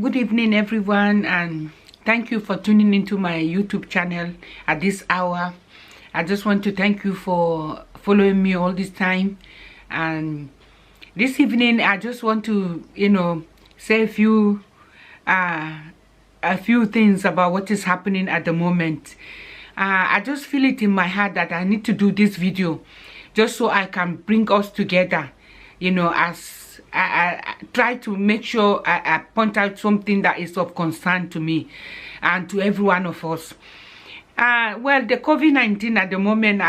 Good evening, everyone, and thank you for tuning into my YouTube channel at this hour. I just want to thank you for following me all this time. And this evening, I just want to, say a few things about what is happening at the moment. I just feel it in my heart that I need to do this video just so I can bring us together, as I try to make sure I point out something that is of concern to me and to every one of us. Well, the COVID-19 at the moment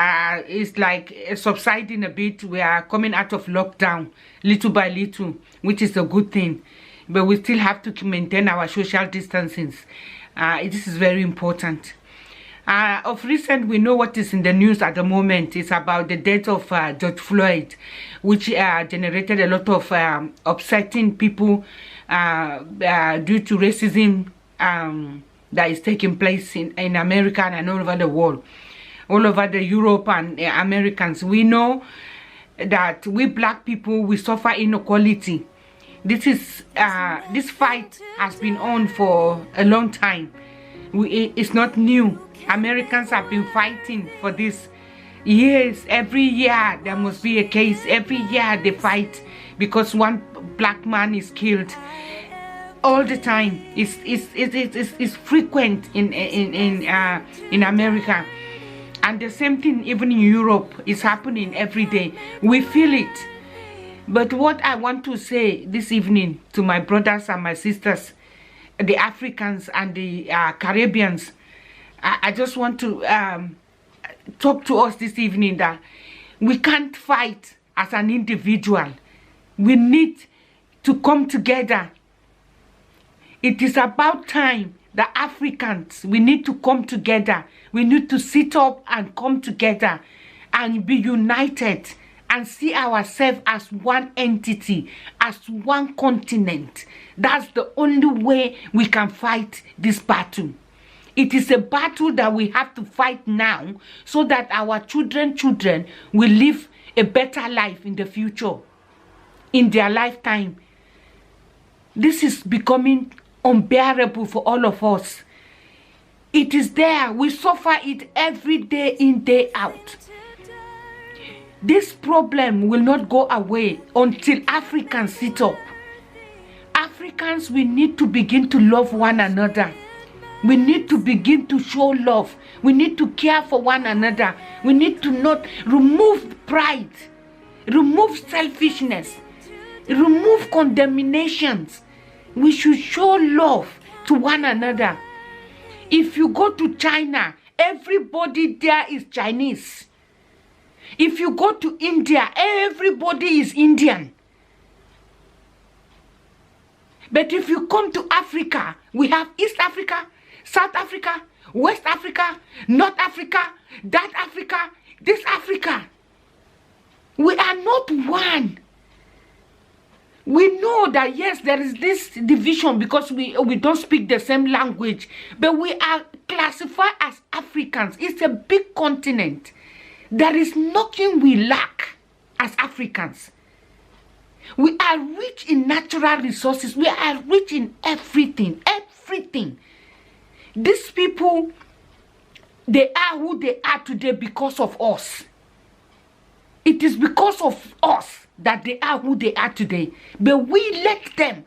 is like subsiding a bit. We are coming out of lockdown little by little, which is a good thing. But we still have to maintain our social distancing. This is very important. Of recent, we know what is in the news at the moment. It's about the death of George Floyd, which generated a lot of upsetting people due to racism that is taking place in America and all over the world, all over the Europe and Americans. We know that we black people, we suffer inequality. This fight has been on for a long time. It's not new. Americans have been fighting for this years. Every year there must be a case. Every year they fight because one black man is killed. All the time. It's frequent in America, and the same thing even in Europe is happening every day. We feel it. But what I want to say this evening to my brothers and my sisters, the Africans and the Caribbeans, I just want to talk to us this evening that we can't fight as an individual. We need to come together. It is about time the Africans, we need to come together. We need to sit up and come together and be united and see ourselves as one entity, as one continent. That's the only way we can fight this battle. It is a battle that we have to fight now so that our children will live a better life in the future, in their lifetime. This is becoming unbearable for all of us. It is there. We suffer it every day in, day out. This problem will not go away until Africans sit up. Africans, we need to begin to love one another. We need to begin to show love. We need to care for one another. We need to not remove pride, remove selfishness, remove condemnations. We should show love to one another. If you go to China, everybody there is Chinese. If you go to India, everybody is Indian. But if you come to Africa, we have East Africa, South Africa, West Africa, North Africa, that Africa, this Africa. We are not one. We know that yes, there is this division because we don't speak the same language, but we are classified as Africans. It's a big continent. There is nothing we lack as Africans. We are rich in natural resources. We are rich in everything. Everything. These people, they are who they are today because of us. It is because of us that they are who they are today. But we let them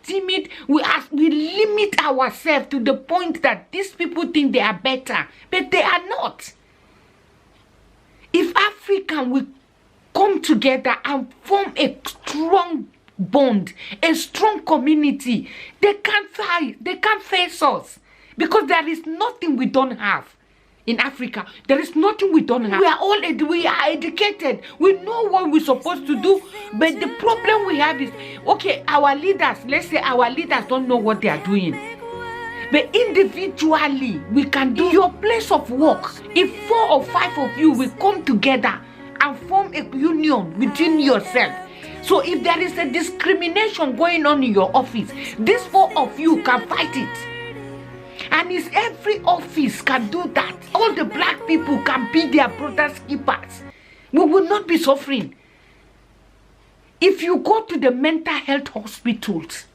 timid. We limit ourselves to the point that these people think they are better. But they are not. If Africa will come together and form a strong bond, a strong community, they can't fight, they can't face us. Because there is nothing we don't have in Africa. There is nothing we don't have. We are educated. We know what we're supposed to do. But the problem we have is, okay, our leaders, let's say our leaders don't know what they are doing. But individually, we can do your place of work. If 4 or 5 of you will come together and form a union within yourself. So if there is a discrimination going on in your office, these 4 of you can fight it. And if every office can do that, all the black people can be their brothers' keepers. We will not be suffering. If you go to the mental health hospitals,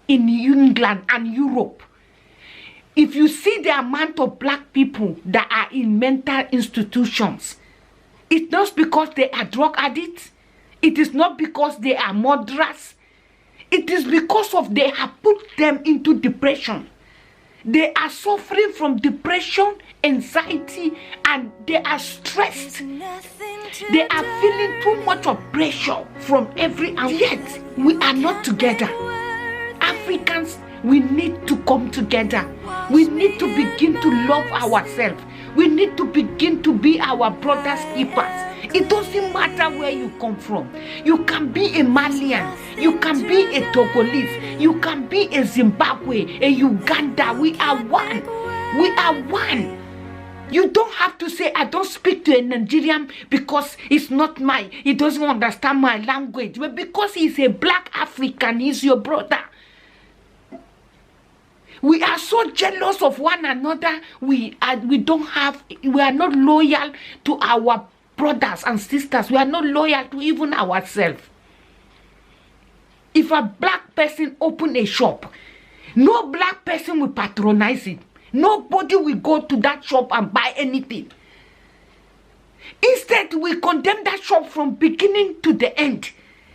in England and Europe. If you see the amount of black people that are in mental institutions, it's not because they are drug addicts. It is not because they are murderers. It is because of they have put them into depression. They are suffering from depression, anxiety, and they are stressed. They are feeling too much of pressure from every angle. Yet, we are not together. Africans, we need to come together. We need to begin to love ourselves. We need to begin to be our brother's keepers. It doesn't matter where you come from. You can be a Malian. You can be a Togolese. You can be a Zimbabwe, a Uganda. We are one. We are one. You don't have to say, I don't speak to a Nigerian because it's not he doesn't understand my language. But because he's a black African, he's your brother. We are so jealous of one another. We are not loyal to our brothers and sisters. We are not loyal to even ourselves. If a black person open a shop, no black person will patronize it. Nobody will go to that shop and buy anything. Instead, we condemn that shop from beginning to the end.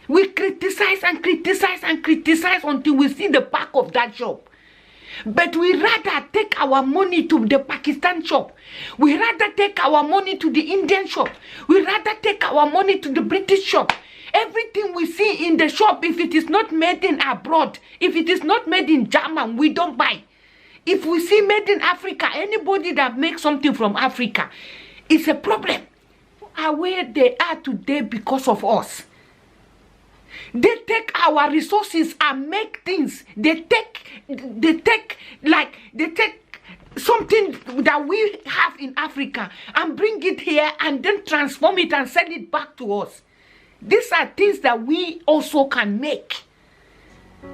We criticize and criticize and criticize until we see the back of that shop. But we rather take our money to the Pakistan shop. We rather take our money to the Indian shop. We rather take our money to the British shop. Everything we see in the shop, if it is not made in abroad, if it is not made in German, we don't buy. If we see made in Africa, anybody that makes something from Africa, it's a problem. Where they are today because of us. They take our resources and make things. They take something that we have in Africa and bring it here and then transform it and send it back to us. These are things that we also can make.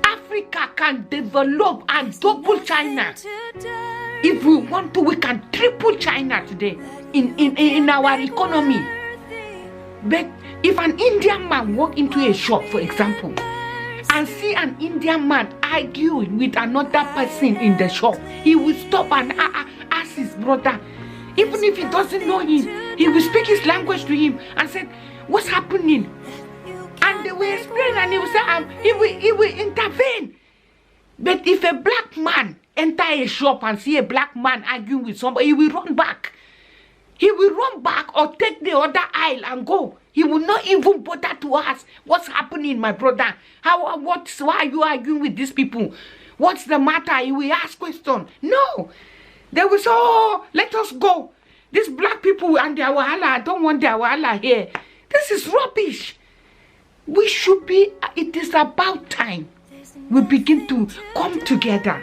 Africa can develop and double China. If we want to, we can triple China today in our economy. But if an Indian man walk into a shop, for example, and see an Indian man arguing with another person in the shop, he will stop and ask his brother. Even if he doesn't know him, he will speak his language to him and say, what's happening? And they will explain and he will say, he will intervene. But if a black man enter a shop and see a black man arguing with somebody, he will run back. He will run back or take the other aisle and go. He will not even bother to ask, what's happening, my brother? Why are you arguing with these people? What's the matter? He will ask questions. No. They will say, oh, let us go. These black people and their wahala, I don't want their wahala here. This is rubbish. We should be, it is about time we begin to come together.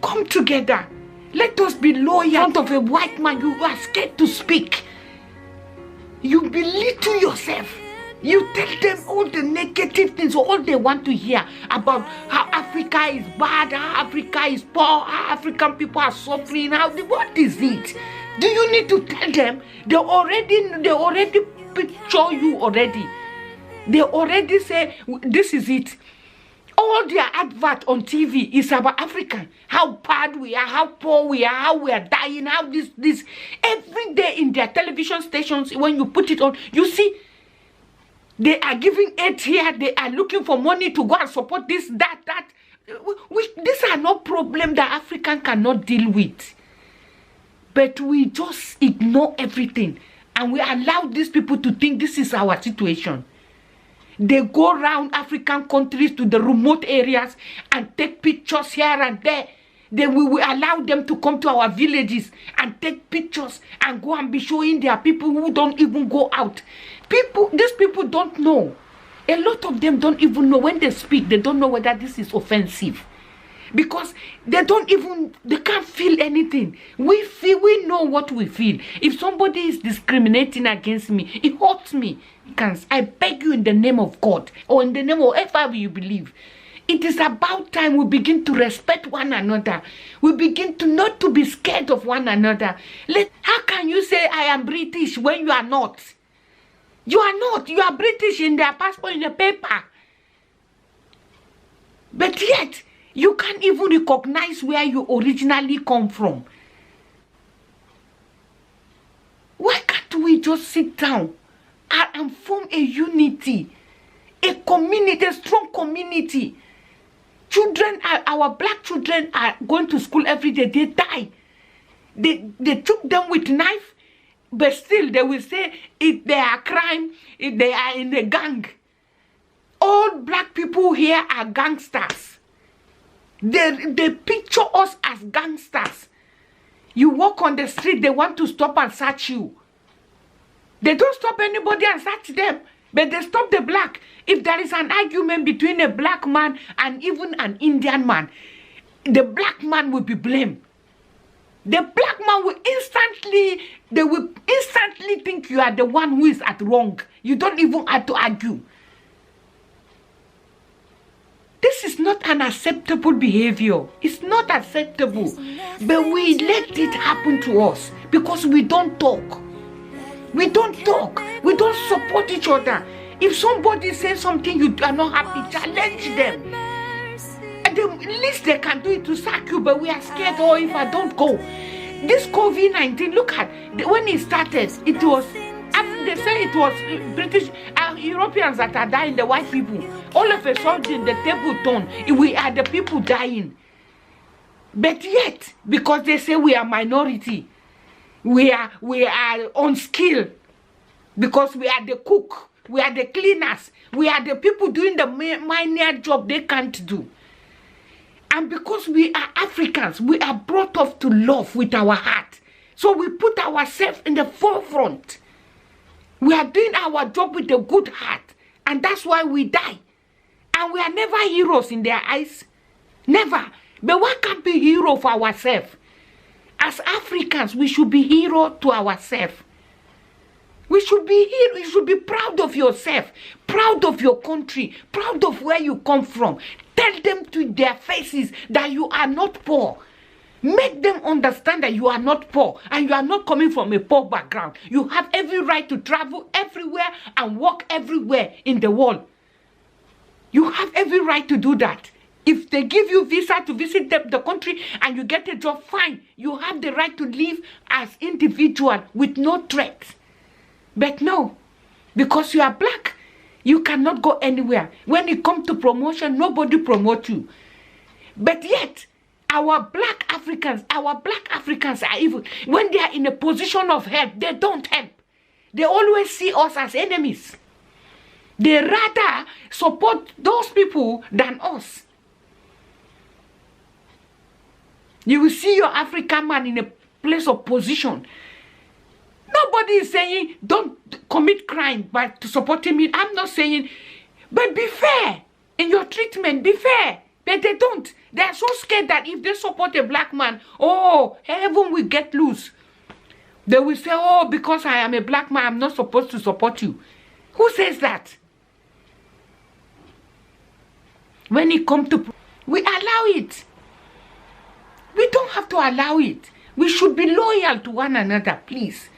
Come together. Let us be loyal. In front of a white man, you are scared to speak. You belittle yourself. You tell them all the negative things, all they want to hear about how Africa is bad, how Africa is poor, how African people are suffering. What is it? Do you need to tell them? They already picture you already. They already say, this is it. All their advert on TV is about Africa. How bad we are, how poor we are, how we are dying, how this. Every day in their television stations, when you put it on, you see, they are giving aid here. They are looking for money to go and support this, that. These are not problems that African cannot deal with. But we just ignore everything. And we allow these people to think this is our situation. They go around African countries to the remote areas and take pictures here and there. We will allow them to come to our villages and take pictures and go and be showing their people who don't even go out. These people don't know. A lot of them don't even know when they speak. They don't know whether this is offensive. Because they can't feel anything. We know what we feel. If somebody is discriminating against me, it hurts me. I beg you in the name of God, or in the name of whatever you believe. It is about time we begin to respect one another. We begin to not to be scared of one another. How can you say I am British when you are not? You are not. You are British in their passport, in the paper. But yet, You can't even recognize where you originally come from. Why can't we just sit down and form a unity, a community, a strong community? Children, our black children are going to school every day. They die. They took them with knife, but still they will say if they are crime, if they are in a gang. All black people here are gangsters. They picture us as gangsters. You walk on the street, they want to stop and search you. They don't stop anybody and search them, but they stop the black. If there is an argument between a black man and even an Indian man, the black man will be blamed. The black man will instantly think you are the one who is at wrong. You don't even have to argue. This is not an acceptable behavior. It's not acceptable. But we let it happen to us because we don't talk. We don't talk. We don't support each other. If somebody says something you are not happy, challenge them. And the least they can do is to sack you, but we are scared, oh, if I don't go. This COVID-19, look at, when it started, it was, they say it was British, Europeans that are dying, the white people. All of a sudden, the table turned. We are the people dying. But yet, because they say we are minority, we are unskilled, because we are the cook, we are the cleaners, we are the people doing the minor job they can't do. And because we are Africans, we are brought up to love with our heart. So we put ourselves in the forefront. We are doing our job with a good heart. And that's why we die. And we are never heroes in their eyes. Never. But why can't be hero for ourselves? As Africans, we should be hero to ourselves. We should be here. You should be proud of yourself, proud of your country, proud of where you come from. Tell them to their faces that you are not poor. Make them understand that you are not poor and you are not coming from a poor background. You have every right to travel everywhere and work everywhere in the world. You have every right to do that. If they give you visa to visit the country and you get a job, fine. You have the right to live as individual with no threats. But no, because you are black, you cannot go anywhere. When it comes to promotion, nobody promotes you. But yet, our black Africans are evil. When they are in a position of help, they don't help. They always see us as enemies. They rather support those people than us. You will see your African man in a place of position. Nobody is saying don't commit crime by supporting me. I'm not saying, but be fair in your treatment. Be fair. But they don't. They are so scared that if they support a black man, oh, heaven will get loose. They will say, oh, because I am a black man, I'm not supposed to support you. Who says that? When it comes to, we allow it. We don't have to allow it. We should be loyal to one another, please.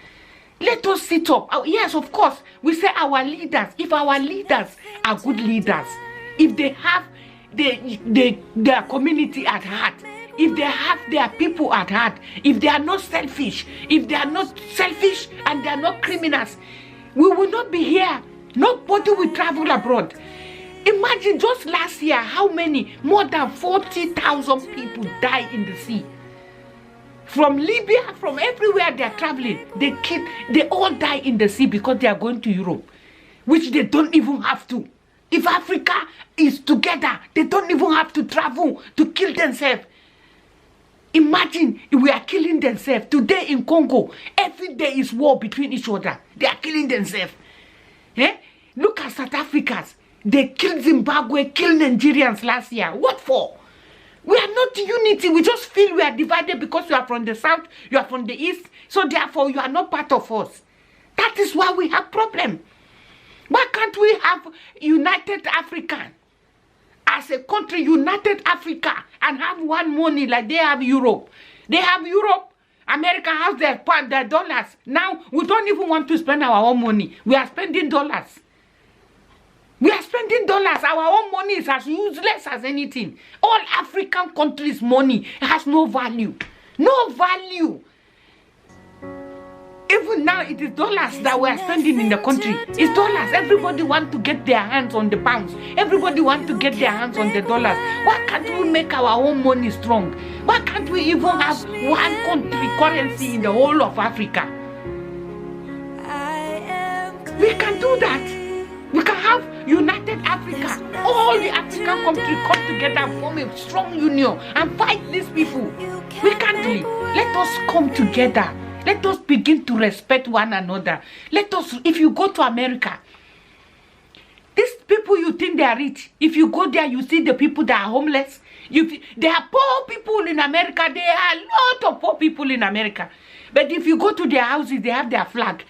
Let us sit up. Oh, yes, of course, we say our leaders. If our leaders are good leaders, if they have their community at heart, if they have their people at heart, if they are not selfish, and they are not criminals, we will not be here. Nobody will travel abroad. Imagine just last year how many, more than 40,000 people died in the sea. From Libya, from everywhere they are traveling, they all die in the sea because they are going to Europe, which they don't even have to. If Africa is together, they don't even have to travel to kill themselves. Imagine if we are killing themselves. Today in Congo, every day is war between each other. They are killing themselves. Eh? Look at South Africans. They killed Zimbabwe, killed Nigerians last year. What for? We are not unity. We just feel we are divided because you are from the south, you are from the east. So therefore, you are not part of us. That is why we have problem. Why can't we have united Africa? As a country, united Africa, and have one money like they have Europe. They have Europe. America has their dollars. Now, we don't even want to spend our own money. We are spending dollars. We are spending dollars. Our own money is as useless as anything. All African countries' money has no value. No value. Even now, it is dollars that we are spending in the country. It's dollars. Everybody wants to get their hands on the pounds. Everybody wants to get their hands on the dollars. Why can't we make our own money strong? Why can't we even have one country currency in the whole of Africa? We can do that. We can have United Africa. All the African countries come together and form a strong union and fight these people. We can't do it. Let us come together. Let us begin to respect one another. Let us, if you go to America, these people you think they are rich, if you go there, you see the people that are homeless. There are poor people in America. There are a lot of poor people in America. But if you go to their houses, they have their flag.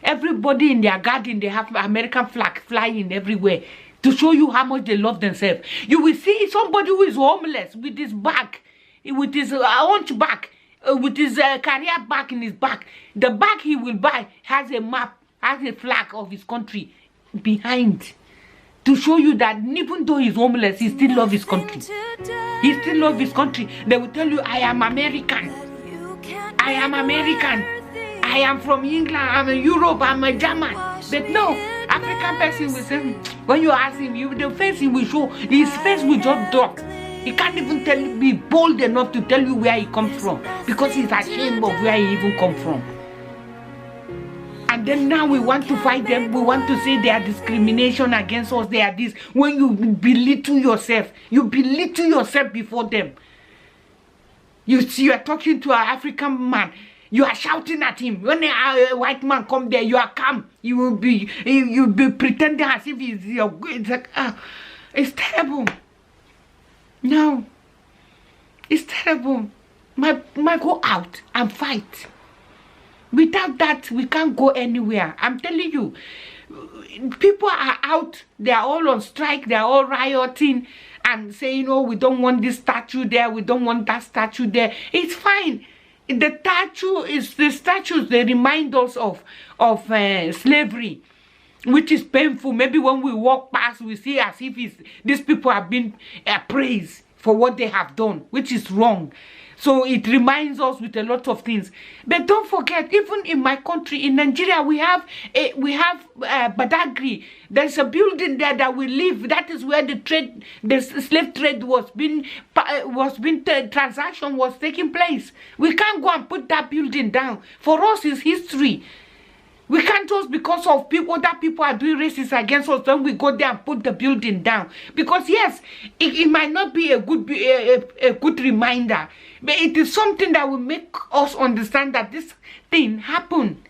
Everybody in their garden, they have American flag flying everywhere to show you how much they love themselves. You will see somebody who is homeless with his bag, with his hunchback, with his career bag in his back. The bag he will buy has a map, has a flag of his country behind, to show you that even though he's homeless, he still loves his country. He still loves his country. They will tell you, I am American. I am American. I am from England. I'm in Europe. I'm a German. But no, African person will say, when you ask him, the face he will show, his face will just drop. He can't even be bold enough to tell you where he comes from, because he's ashamed of where he even comes from. And then now we want to fight them. We want to say they are discrimination against us. They are this. When you belittle yourself before them. You see, you are talking to an African man. You are shouting at him. When a white man come there, you are calm. You'll be pretending as if he's your. It's like, it's terrible. No, it's terrible. My go out and fight. Without that, we can't go anywhere. I'm telling you, people are out. They are all on strike. They are all rioting and saying, "Oh, we don't want this statue there. We don't want that statue there." It's fine. The statues. They remind us of slavery, which is painful. Maybe when we walk past, we see as if these people have been praised for what they have done, which is wrong. So it reminds us with a lot of things. But don't forget, even in my country, in Nigeria, we have Badagry. There's a building there that we live. That is where the slave trade transaction was taking place. We can't go and put that building down. For us, it's history. We can't just, because of other people are doing racism against us, then we go there and put the building down. Because yes, it might not be a good reminder, but it is something that will make us understand that this thing happened.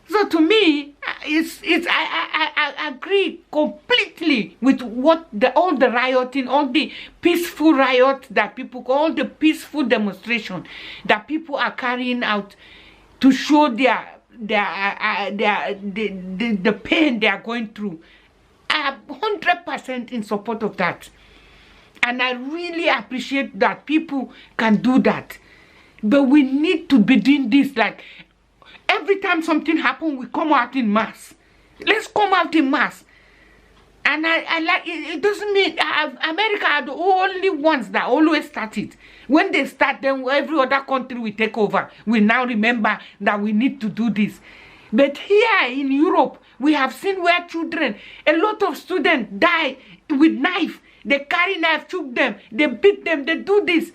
So to me, I agree completely with what all the rioting, all the peaceful riot that people, all the peaceful demonstration that people are carrying out to show the pain they are going through. I am 100% in support of that. And I really appreciate that people can do that. But we need to be doing this. Like, every time something happens, we come out in mass. Let's come out in mass. And I like it. It doesn't mean America are the only ones that always start it. When they start, then every other country will take over. We now remember that we need to do this. But here in Europe, we have seen where children, a lot of students die with knife. They carry knife, shoot them, they beat them, they do this.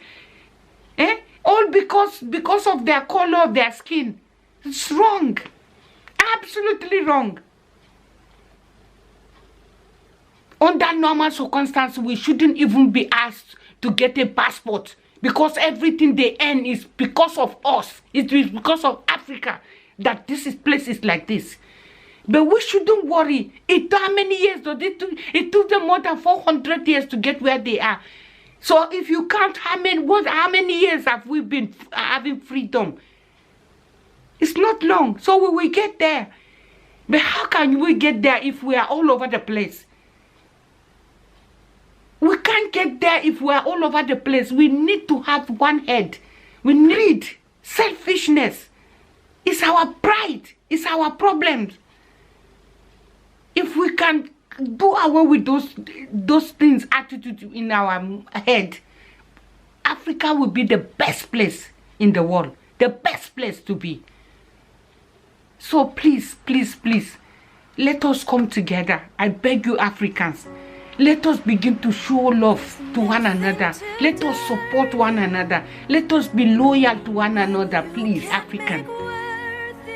All because of their color of their skin. It's wrong. Absolutely wrong. Under normal circumstances, we shouldn't even be asked to get a passport, because everything they earn is because of us. It is because of Africa that this is places like this. But we shouldn't worry. How many years did it took them more than 400 years to get where they are. So if you count how many years have we been having freedom? It's not long. So we will get there. But how can we get there if we are all over the place? We can't get there if we are all over the place. We need to have one head. We need selfishness. It's our pride. It's our problems. If we can do away with those things, attitude in our head. Africa will be the best place in the world, the best place to be. So please, please, please, let us come together. I beg you, Africans. Let us begin to show love to one another. Let us support one another. Let us be loyal to one another. Please, African.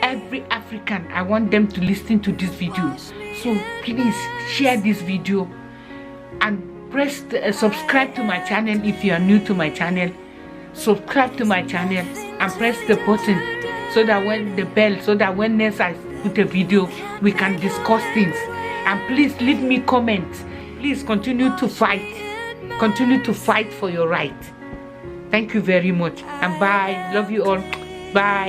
Every African, I want them to listen to this video. So please share this video and press subscribe to my channel if you are new to my channel. Subscribe to my channel and press the button so that when the bell, so that when next I put a video, we can discuss things. And please leave me comments. Please continue to fight. Continue to fight for your right. Thank you very much. And bye. Love you all. Bye.